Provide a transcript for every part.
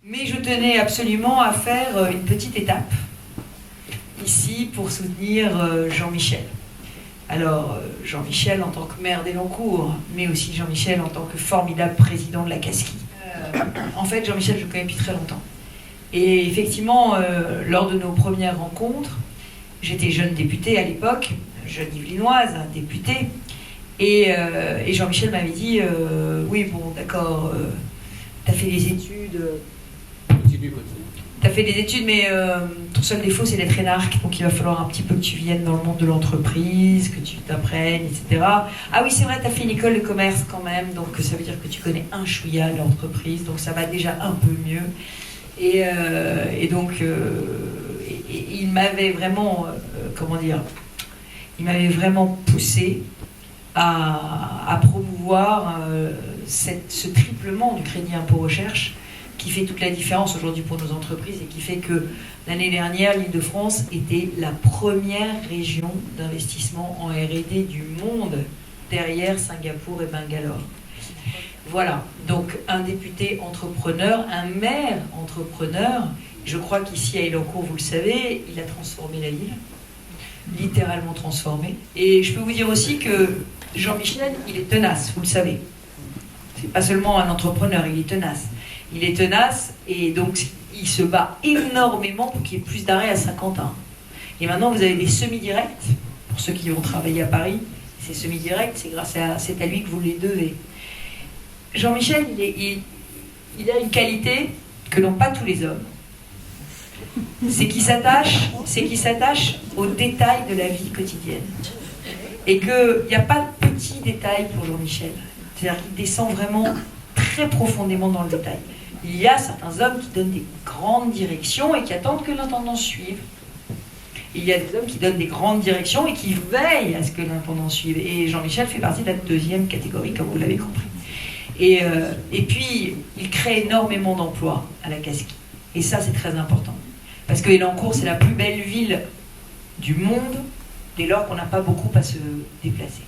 Mais je tenais absolument à faire une petite étape ici pour soutenir Jean-Michel. Alors, Jean-Michel en tant que maire d'Elancourt, mais aussi Jean-Michel en tant que formidable président de la Casquie. En fait, Jean-Michel, je le connais depuis très longtemps. Et effectivement, lors de nos premières rencontres, j'étais jeune députée à l'époque, jeune Yvelinoise, députée, et Jean-Michel m'avait dit oui, bon, d'accord, t'as fait des études. T'as fait des études, mais ton seul défaut, c'est d'être énarque, donc il va falloir un petit peu que tu viennes dans le monde de l'entreprise, que tu t'apprennes, etc. Ah oui, c'est vrai, t'as fait une école de commerce quand même, donc ça veut dire que tu connais un chouïa de l'entreprise, donc ça va déjà un peu mieux. Et donc, il m'avait vraiment, il m'avait vraiment poussé à promouvoir ce triplement du crédit impôt recherche, qui fait toute la différence aujourd'hui pour nos entreprises et qui fait que l'année dernière, l'Île-de-France était la première région d'investissement en R&D du monde, derrière Singapour et Bangalore. Voilà, donc un député entrepreneur, un maire entrepreneur, je crois qu'ici à Elancourt, vous le savez, il a transformé la ville, littéralement transformé. Et je peux vous dire aussi que Jean-Michel, il est tenace, vous le savez. C'est pas seulement un entrepreneur, il est tenace. Il est tenace et donc il se bat énormément pour qu'il y ait plus d'arrêts à Saint-Quentin. Et maintenant, vous avez des semi-directs, pour ceux qui vont travailler à Paris. Ces semi-directs, c'est à lui que vous les devez. Jean-Michel, il a une qualité que n'ont pas tous les hommes. C'est qu'il s'attache aux détails de la vie quotidienne. Et qu'il n'y a pas de petits détails pour Jean-Michel. C'est-à-dire qu'il descend vraiment très profondément dans le détail. Il y a certains hommes qui donnent des grandes directions et qui attendent que l'intendance suive. Il y a des hommes qui donnent des grandes directions et qui veillent à ce que l'intendance suive. Et Jean-Michel fait partie de la deuxième catégorie, comme vous l'avez compris. Et puis, il crée énormément d'emplois à la Casquie. Et ça, c'est très important. Parce que Elancourt, c'est la plus belle ville du monde, dès lors qu'on n'a pas beaucoup à se déplacer.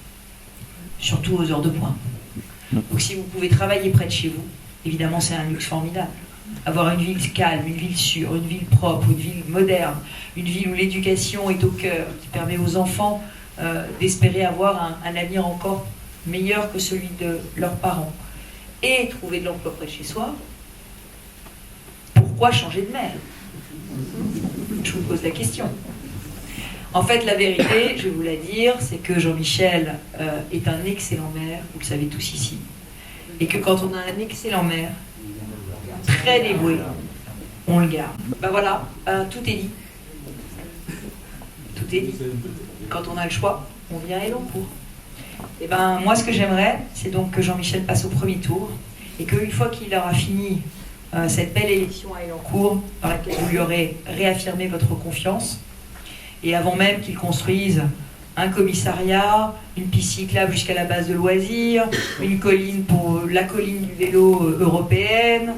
Surtout aux heures de pointe. Donc si vous pouvez travailler près de chez vous, évidemment c'est un luxe formidable. Avoir une ville calme, une ville sûre, une ville propre, une ville moderne, une ville où l'éducation est au cœur, qui permet aux enfants d'espérer avoir un avenir encore meilleur que celui de leurs parents. Et trouver de l'emploi près de chez soi, pourquoi changer de maire? Je vous pose la question. En fait, la vérité, je vais vous la dire, c'est que Jean-Michel est un excellent maire, vous le savez tous ici. Et que quand on a un excellent maire, très dévoué, on le garde. Ben voilà, tout est dit. Tout est dit. Quand on a le choix, on vient à Elancourt. Et ben moi, ce que j'aimerais, c'est donc que Jean-Michel passe au premier tour et qu'une fois qu'il aura fini cette belle élection à Elancourt, dans laquelle vous lui aurez réaffirmé votre confiance, et avant même qu'il construise un commissariat, une piste cyclable jusqu'à la base de loisirs, une colline pour la colline du vélo européenne,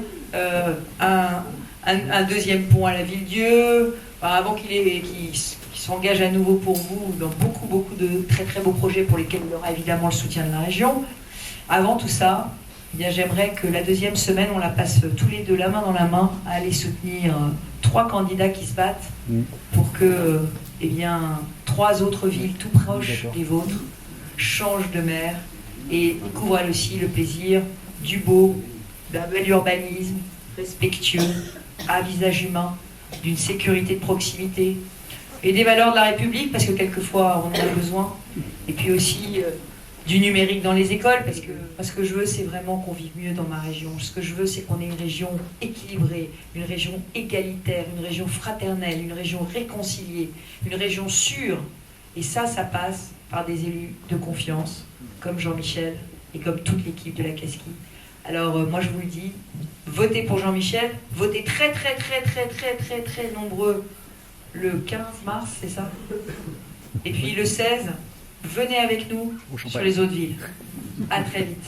un deuxième pont à la Ville-Dieu, avant qu'il s'engage à nouveau pour vous dans beaucoup de très très beaux projets pour lesquels il aura évidemment le soutien de la région. Avant tout ça, eh bien, j'aimerais que la deuxième semaine, on la passe tous les deux la main dans la main à aller soutenir 3 candidats qui se battent pour que eh bien, 3 autres villes tout proches des vôtres changent de maire et découvrent elles aussi le plaisir du beau, d'un bel urbanisme respectueux, à visage humain, d'une sécurité de proximité et des valeurs de la République, parce que quelquefois on en a besoin, et puis aussi du numérique dans les écoles, parce que ce que je veux, c'est vraiment qu'on vive mieux dans ma région. Ce que je veux, c'est qu'on ait une région équilibrée, une région égalitaire, une région fraternelle, une région réconciliée, une région sûre. Et ça passe par des élus de confiance, comme Jean-Michel et comme toute l'équipe de la Casquie. Alors moi je vous le dis, votez pour Jean-Michel, votez très nombreux le 15 mars, c'est ça? Et puis le 16, venez avec nous sur les autres villes. À très vite.